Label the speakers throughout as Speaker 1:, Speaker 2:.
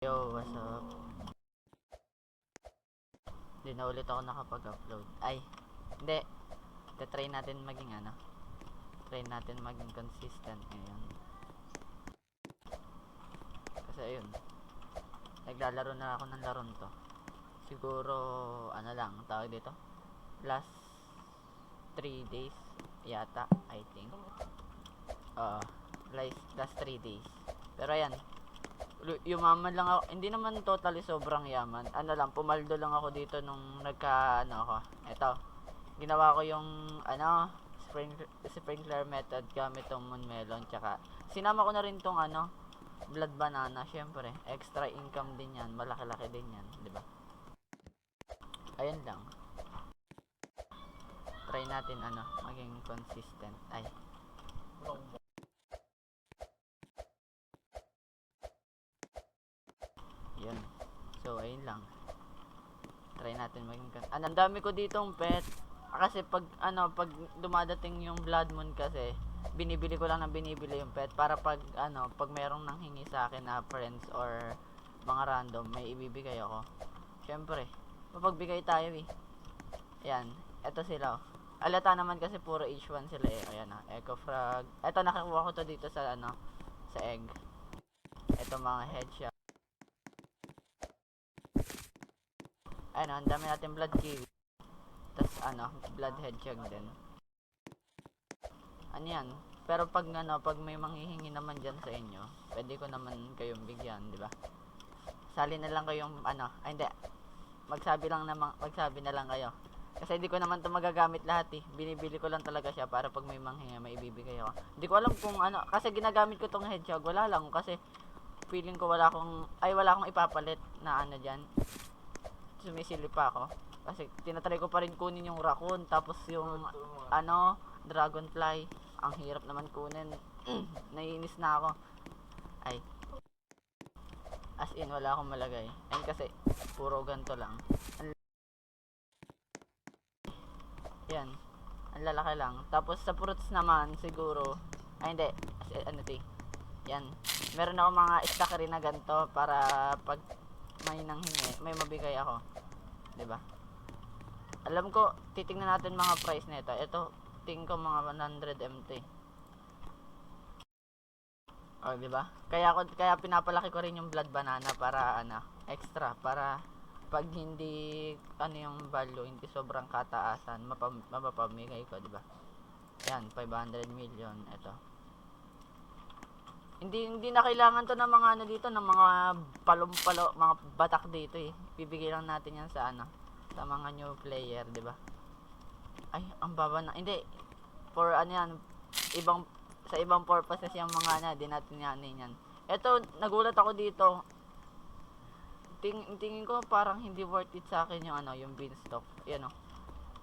Speaker 1: Yo, what's up? Hindi na ulit ako nakapag-upload. Ay, hindi. Try natin maging try natin maging consistent ngayon. Kasi ayun, naglalaro na ako ng laron to. Siguro, tawag dito? Last 3 days yata, I think. Last 3 days. Pero ayan, yumaman lang ako, hindi naman totally sobrang yaman. Pumaldo lang ako dito nung Eto, ginawa ko yung sprinkler method gamit tong moon melon, tsaka sinama ko na rin tong blood banana. Syempre, extra income din yan, malaki-laki din yan, di ba? Ayun lang. Try natin maging consistent. Ay. Yun. So, ayun lang. Try natin maging ang dami ko ditong pet. Kasi pag dumadating yung blood moon kasi, binibili ko lang ng binibili yung pet para pag merong nanghingi sa akin na friends or mga random, may ibibigay ako. Syempre, mapagbigay tayo eh. Ayan, eto sila. Alata naman kasi puro H1 sila eh. Ayan Echo Frog. Eto, nakakuha ko to dito sa sa egg. Eto mga headshot. Ang dami natin blood kiwi. Tas blood hedgehog din. Yan. Pero pag may manghihingi naman diyan sa inyo, pwede ko naman kayong bigyan, di ba? Sali na lang kayong hindi. Magsabi na lang kayo. Kasi hindi ko naman 'to magagamit lahat eh. Binibili ko lang talaga siya para pag may manghingi, may ibibigay ako. Hindi ko alam kung kasi ginagamit ko tong hedgehog, wala lang kasi feeling ko wala akong ipapalit na diyan. Sumisili pa ako kasi tinatry ko pa rin kunin yung raccoon, tapos yung dragonfly, ang hirap naman kunin. Naiinis na ako. Ay, as in wala akong malagay and kasi puro ganto lang. Yan, ang lalaki lang. Tapos sa fruits naman siguro hindi yan, meron ako mga stock rin na ganto para pag may nanghingi, may mabigay ako, 'di ba? Alam ko, titingnan natin mga price nito. Ito, tingin ko mga 100 MT. Oh, 'di ba? Kaya pinapalaki ko rin yung blood banana para extra, para pag hindi yung value, hindi sobrang kataasan, mapapamigay ko, 'di ba? Yan, 500 million ito. Hindi na kailangan to ng mga dito, ng mga palumpalo, mga batak dito eh. Bibigay lang natin yan sa sa mga new player, 'di ba? Ay, ang baba na. Hindi. For yan, sa ibang purposes yung mga di natin yan. Ito, nagulat ako dito. Tingin ko parang hindi worth it sa akin yung yung beanstalk. Yan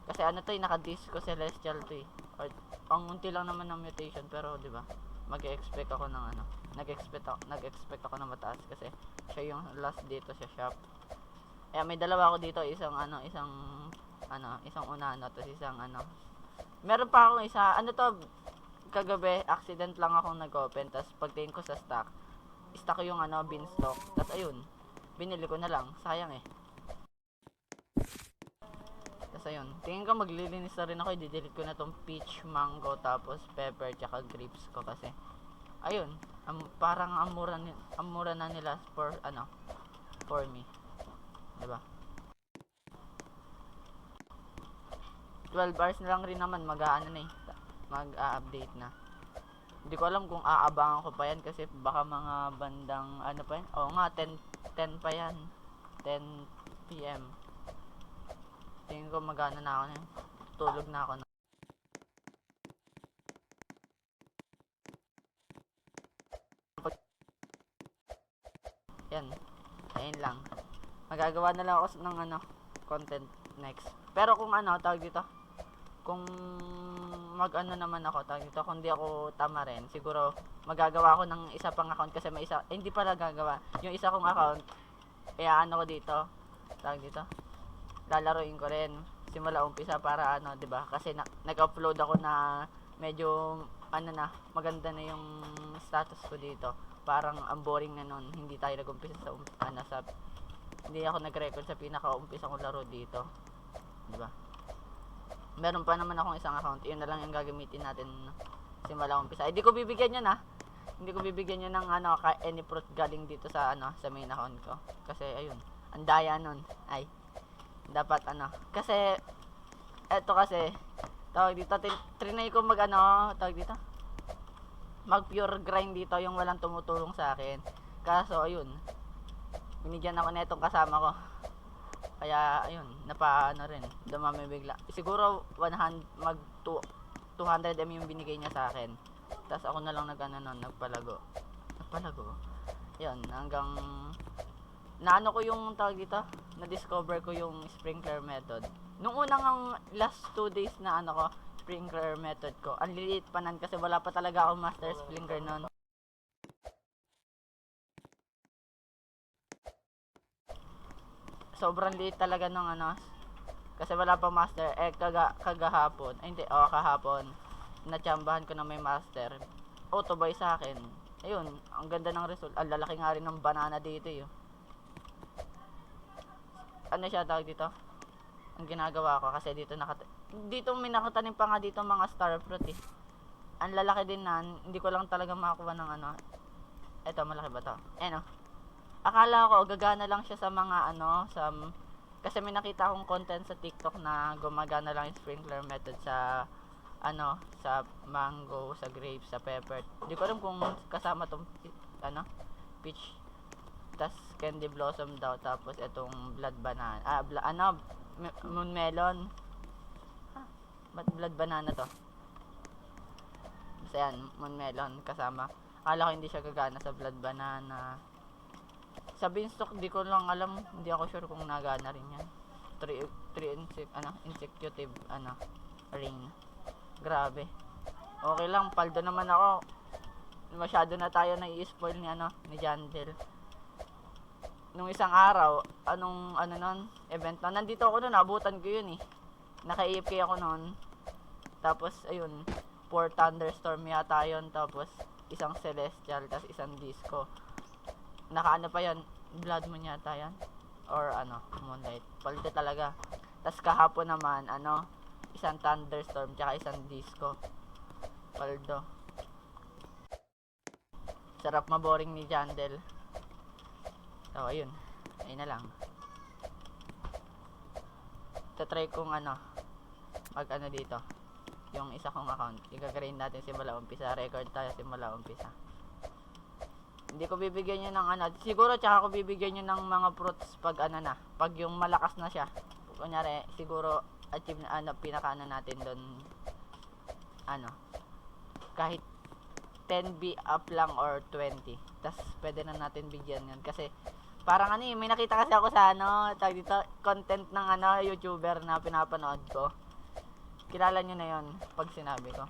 Speaker 1: Kasi naka-disco celestial to eh. Or, ang unti lang naman ng mutation, pero 'di ba? Mag-expect ako ng nag-expect ako ng mataas kasi siya yung last dito sa shop. May dalawa ako dito, isang unano, tapos isang meron pa akong isa, kagabi accident lang akong nag-open, tapos pagtingin ko sa stock ko yung beanstalk, tapos ayun, binili ko na lang, sayang eh. Tapos ayun, tingin ko maglilinis na rin ako, i-delete ko na tong peach, mango, tapos pepper, tsaka grapes ko kasi ayun, parang ang mura na nila for me, diba? 12 hours na lang rin naman mag-update na. Hindi ko alam kung aabangan ko pa yan kasi baka mga bandang pa yan. Oo nga, 10 pa yan, 10 PM. Tingin ko magana na ako na. Tulog na ako na. Yan. Ayun lang. Magagawa na lang ako ng content next. Pero kung tawag dito, kung naman ako, tawag dito, kung di ako tama rin, siguro magagawa ako ng isa pang account kasi may isa, hindi pala gagawa. Yung isa kong account, ko dito, tawag dito, lalaruin ko rin simula umpisa para 'di ba? Kasi nag-upload ako na medyo ano na, maganda na yung status ko dito. Parang ang boring na nun, hindi tayo nag-umpisa hindi ako nag-record sa pinaka-umpisa kong laro dito. Diba? Meron pa naman akong isang account, yun na lang yung gagamitin natin simula umpisa. Hindi ko bibigyan yan hindi ko bibigyan yun ng any fruit galing dito sa sa main account ko. Kasi ayun, ang daya nun. Ay, dapat kasi eto kasi tawag dito, trinay ko tawag dito, mag pure grind dito, yung walang tumutulong sa akin. Kaso ayun, binigyan ako netong kasama ko. Kaya ayun, rin, dumami bigla. Siguro 200 M yung binigay niya sa akin. Tapos ako na lang nagpalago. Yun, hanggang ko yung tawag dito, na-discover ko yung sprinkler method. Nung unang last 2 days na ko, sprinkler method ko, ang liliit pa nan kasi wala pa talaga akong master sprinkler nun. Sobrang liit talaga nung kasi wala pa master. Kagahapon, kahapon, natsambahan ko na may master. Auto-buy sa akin. Ayun, ang ganda ng result. Ang lalaki nga rin ng banana dito eh. Ano siya tawag dito? Ang ginagawa ko kasi dito may nakatanim pa nga dito mga star fruit eh. Ang lalaki din hindi ko lang talaga makakuha ng Eto, malaki ba to? Akala ko gagana lang siya sa mga kasi may nakita akong content sa TikTok na gumagana lang yung sprinkler method sa sa mango, sa grapes, sa pepper. Hindi ko alam kung kasama tong peach, tas candy blossom daw, tapos itong blood banana, moon melon. Ba't blood banana to? Basta yan, moon melon kasama. Akala ko hindi siya gagana sa blood banana. Sa beanstalk, di ko lang alam, hindi ako sure kung nagana rin yan. Insective ring. Grabe. Okay lang, paldo naman ako. Masyado na tayo na i-spoil ni Jandel. Nung isang araw, event nun, nandito ako nun, abutan ko yun eh. Naka-AFK ako nun. Tapos, ayun, 4 thunderstorm yata yun, tapos isang celestial, tapos isang disco. Pa yan, blood moon yata yan, or moonlight, paldo talaga. Tas kahapon naman isang thunderstorm tsaka isang disco, paldo. Sarap maboring ni Jandel. So ayun na lang, tatry kong mag dito yung isa kong account. Igagrind natin simula umpisa, record tayo simula umpisa. Hindi ko bibigyan nyo ng siguro tsaka ko bibigyan nyo ng mga fruits pag pag yung malakas na siya. Kunyari, siguro achieve na pinaka natin doon, kahit 10B up lang or 20. Tas pwede na natin bigyan yun. Kasi parang may nakita kasi ako sa tawag dito, content ng YouTuber na pinapanood ko. Kilala nyo na yon pag sinabi ko.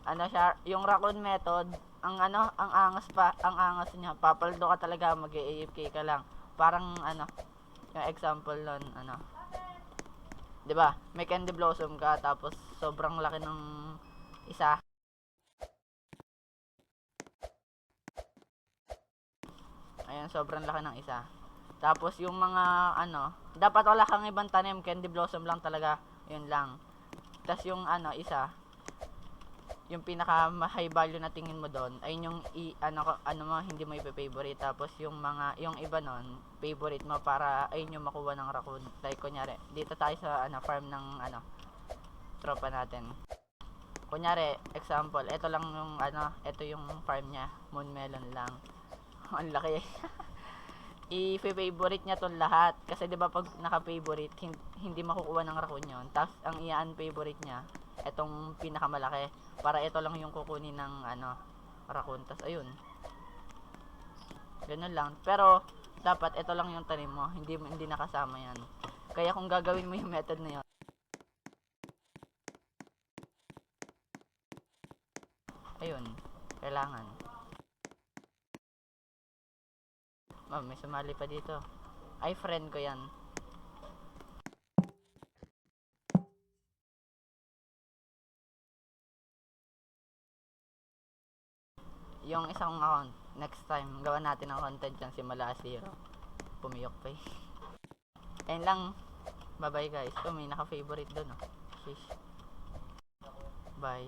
Speaker 1: Siya, yung raccoon method, ang angas niya, papaldo ka talaga, mag-AFK ka lang. Parang yung example nun, 'di ba? May candy blossom ka, tapos sobrang laki ng isa. Ayan, sobrang laki ng isa. Tapos yung mga dapat wala kang ibang tanim, candy blossom lang talaga, yun lang. Tapos yung isa, yung pinaka high value na tingin mo doon ay yung hindi mo i-favorite. Tapos yung iba nun, favorite mo para ayun yung makuha ng raccoon. Like kunyari, dito tayo sa farm ng tropa natin. Kunyari, example, ito lang yung ito yung farm niya, moon melon lang. Ang laki. I-favorite niya tong lahat kasi 'di ba pag naka-favorite hindi makukuha ng raccoon 'yon. Tapos ang i-unfavorite niya etong pinakamalaki para ito lang yung kukunin ng raccoon. Tapos ayun, ganun lang. Pero dapat ito lang yung tanim mo, hindi nakasama yan. Kaya kung gagawin mo yung method na yun, ayun, kailangan. May sumali pa dito. Ay, friend ko yan. Yung isang account, next time, gawa natin ng content dyan, simula 0. Pumiyok pa eh. Ayun lang. Bye bye guys. Oh, may naka-favorite dun oh. Sheesh. Bye.